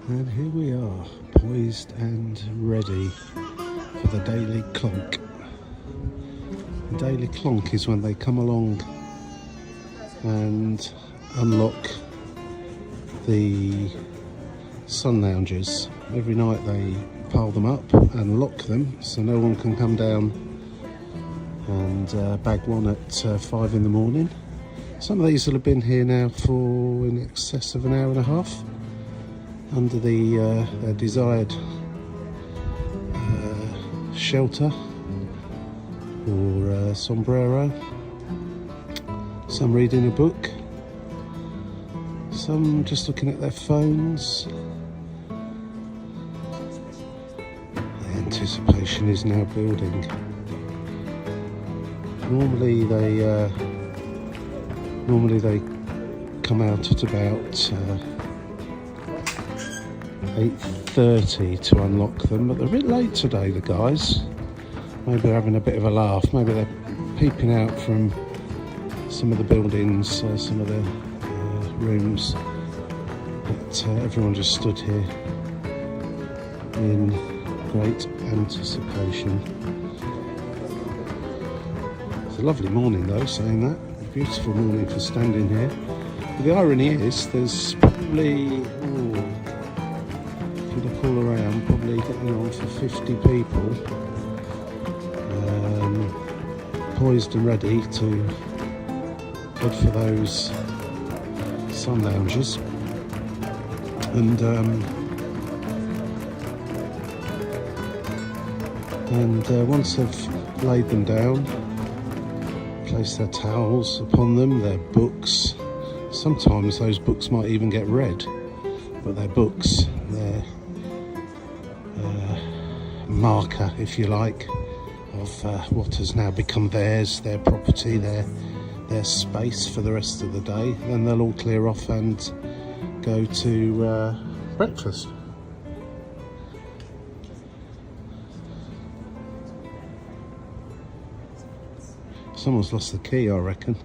And here we are, poised and ready for the daily clonk. The daily clonk is when they come along and unlock the sun loungers. Every night they pile them up and lock them so no one can come down and bag one at 5 in the morning. Some of these will have been here now for in excess of an hour and a half under the their desired shelter or sombrero. Some reading a book, some just looking at their phones. The anticipation is now building. Normally they come out at about 8:30 to unlock them, but they're a bit late today, the guys. Maybe they're having a bit of a laugh, maybe they're peeping out from some of the buildings, some of the rooms, but everyone just stood here in great anticipation. It's a lovely morning though, saying that, a beautiful morning for standing here. But the irony is there's probably, if you look all around, probably getting on for 50 people poised and ready to head for those sun loungers. And once they've laid them down, place their towels upon them, their books. Sometimes those books might even get read, but they're books, they're marker, if you like, of what has now become theirs, their property, their space for the rest of the day. Then they'll all clear off and go to breakfast. Someone's lost the key, I reckon.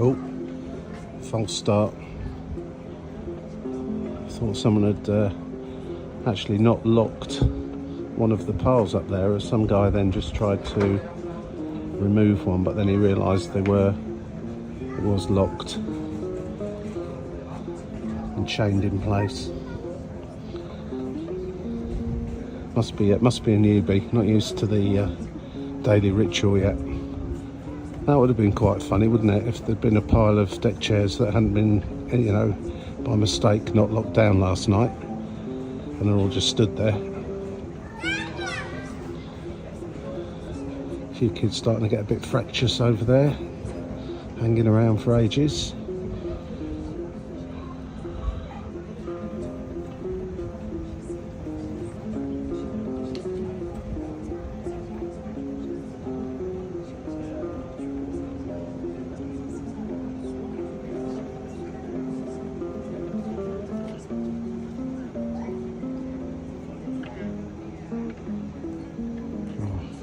Oh, false start. Thought someone had actually not locked one of the piles up there, as some guy then just tried to remove one, but then he realised it was locked and chained in place. Must be a newbie, not used to the daily ritual yet. That would have been quite funny, wouldn't it, if there'd been a pile of deck chairs that hadn't been, you know, by mistake not locked down last night, and they're all just stood there. A few kids starting to get a bit fractious over there, hanging around for ages.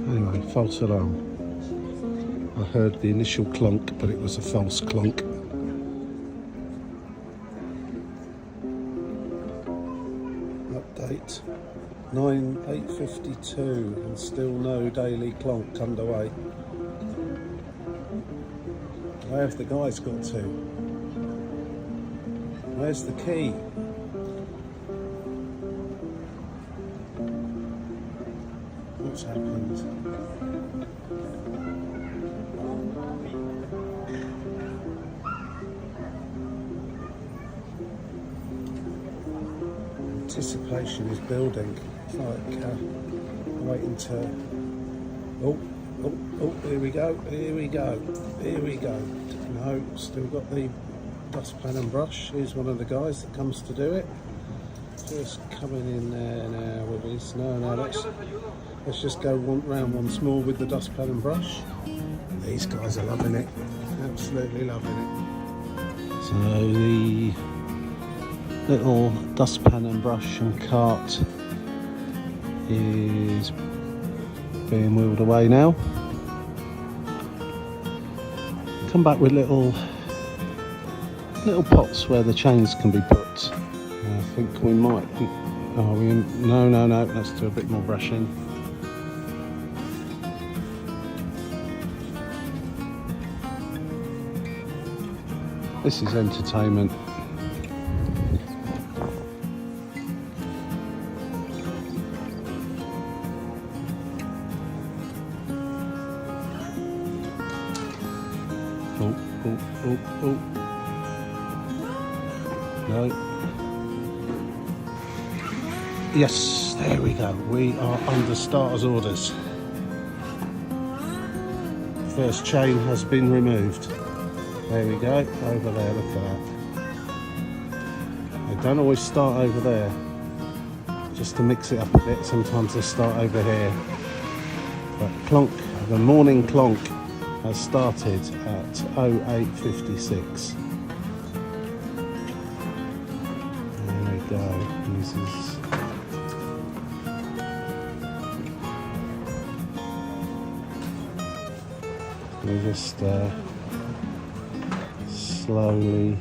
Anyway, false alarm. I heard the initial clunk, but it was a false clunk. Update 8:52 and still no daily clonk underway. Where have the guys got to? Where's the key? What's happened? Anticipation is building. It's like waiting to. Oh, here we go. No, still got the dustpan and brush. Here's one of the guys that comes to do it. Just coming in there now with this. No, let's just go round once more with the dustpan and brush. These guys are loving it. Absolutely loving it. So the little dustpan and brush and cart is being wheeled away now. Come back with little pots where the chains can be put. I think we might. Oh, no. Let's do a bit more brushing. This is entertainment. Oh. No. Yes, there we go. We are under starter's orders. First chain has been removed. There we go. Over there, look at that. They don't always start over there. Just to mix it up a bit, sometimes they start over here. But clonk, the morning clonk has started at 08:56. There we go. This is we just slowly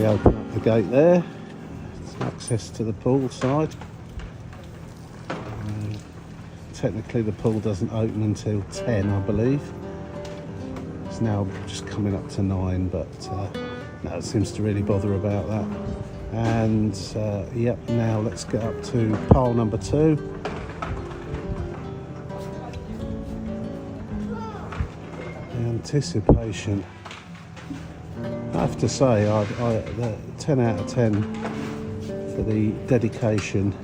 open up the gate there. It's access to the poolside. Technically the pool doesn't open until 10, I believe. It's now just coming up to 9, but no, it seems to really bother about that. And yep, now let's get up to pile number 2. The anticipation. I have to say, the 10 out of 10 for the dedication.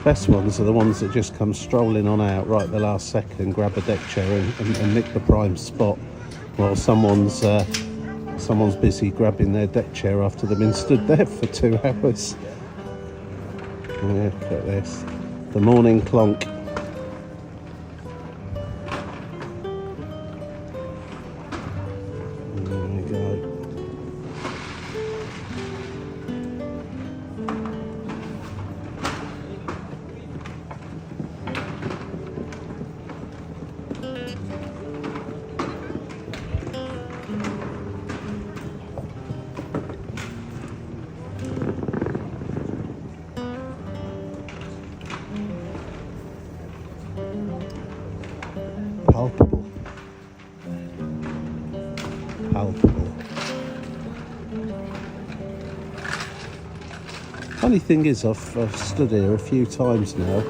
Best ones are the ones that just come strolling on out right at the last second, grab a deck chair and nick the prime spot while someone's busy grabbing their deck chair after they've been stood there for 2 hours. Yeah, look at this. The morning clonk. There we go. Palpable. Funny thing is, I've stood here a few times now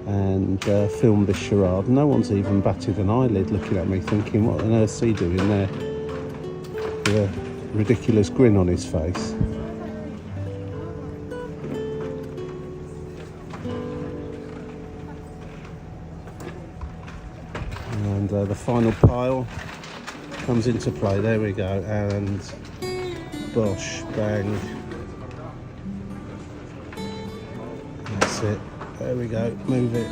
and filmed this charade. No one's even batted an eyelid looking at me thinking, what on earth's he doing there? With a ridiculous grin on his face. And the final pile comes into play. There we go, and bosh, bang. That's it. There we go. Move it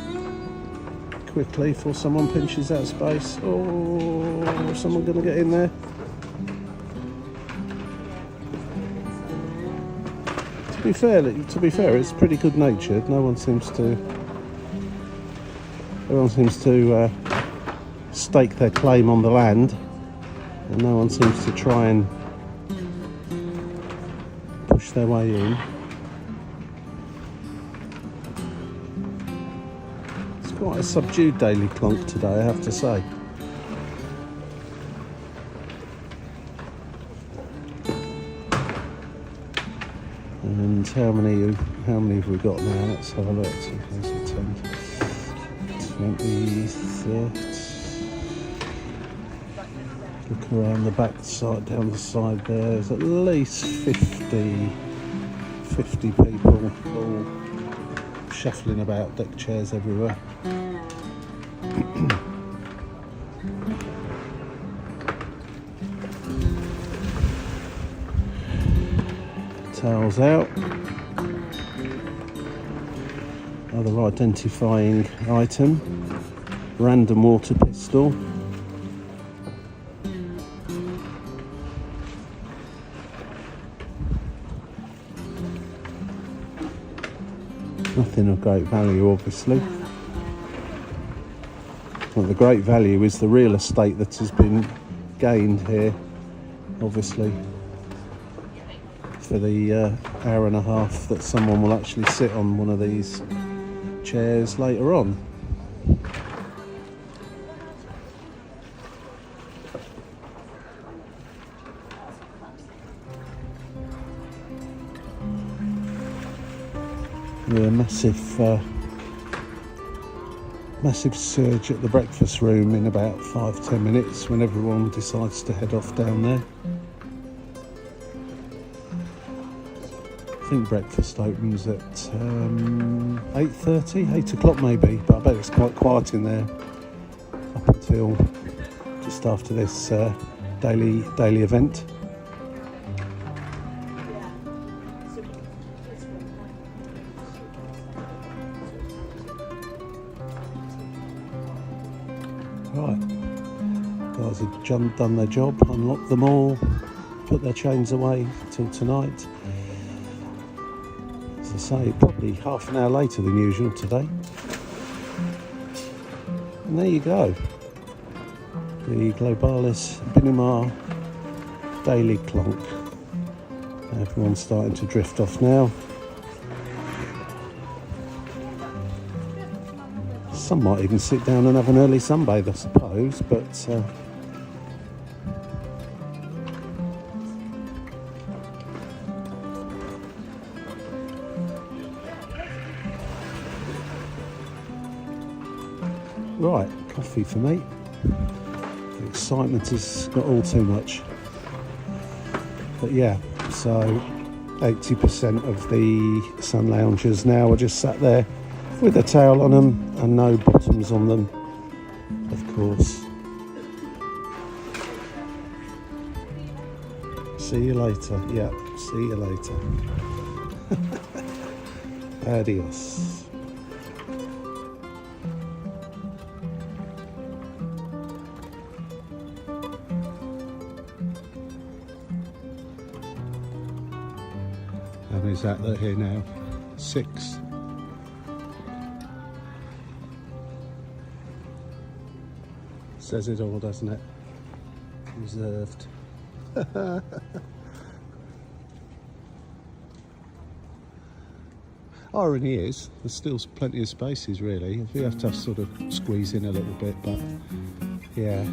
quickly before someone pinches that space. Oh, is someone going to get in there? To be fair, it's pretty good natured. Everyone seems to stake their claim on the land, and no one seems to try and push their way in. It's quite a subdued daily clonk today, I have to say. And how many have we got now? Let's have a look. 10, 20, 30. Look around the back side, down the side there. There's at least 50 people all shuffling about, deck chairs everywhere. Towels out. Other identifying item. random water pistol. Nothing of great value, obviously. Well, the great value is the real estate that has been gained here, obviously, for the hour and a half that someone will actually sit on one of these chairs later on. Yeah, massive surge at the breakfast room in about 5-10 minutes when everyone decides to head off down there. I think breakfast opens at 8:30, 8 o'clock maybe, but I bet it's quite quiet in there up until just after this daily event. Right, guys have done their job, unlocked them all, put their chains away till tonight. As I say, probably half an hour later than usual today. And there you go, the Globalis Binimar daily clonk. Everyone's starting to drift off now. Some might even sit down and have an early sunbathe, I suppose, but right, coffee for me. The excitement has got all too much. But yeah, so 80% of the sun loungers now are just sat there with a towel on them and no bottoms on them, of course. See you later. Yeah, see you later. Adios. How many is that here now? 6. Says it all, doesn't it? Reserved. Irony is, there's still plenty of spaces really. We have to sort of squeeze in a little bit, but yeah.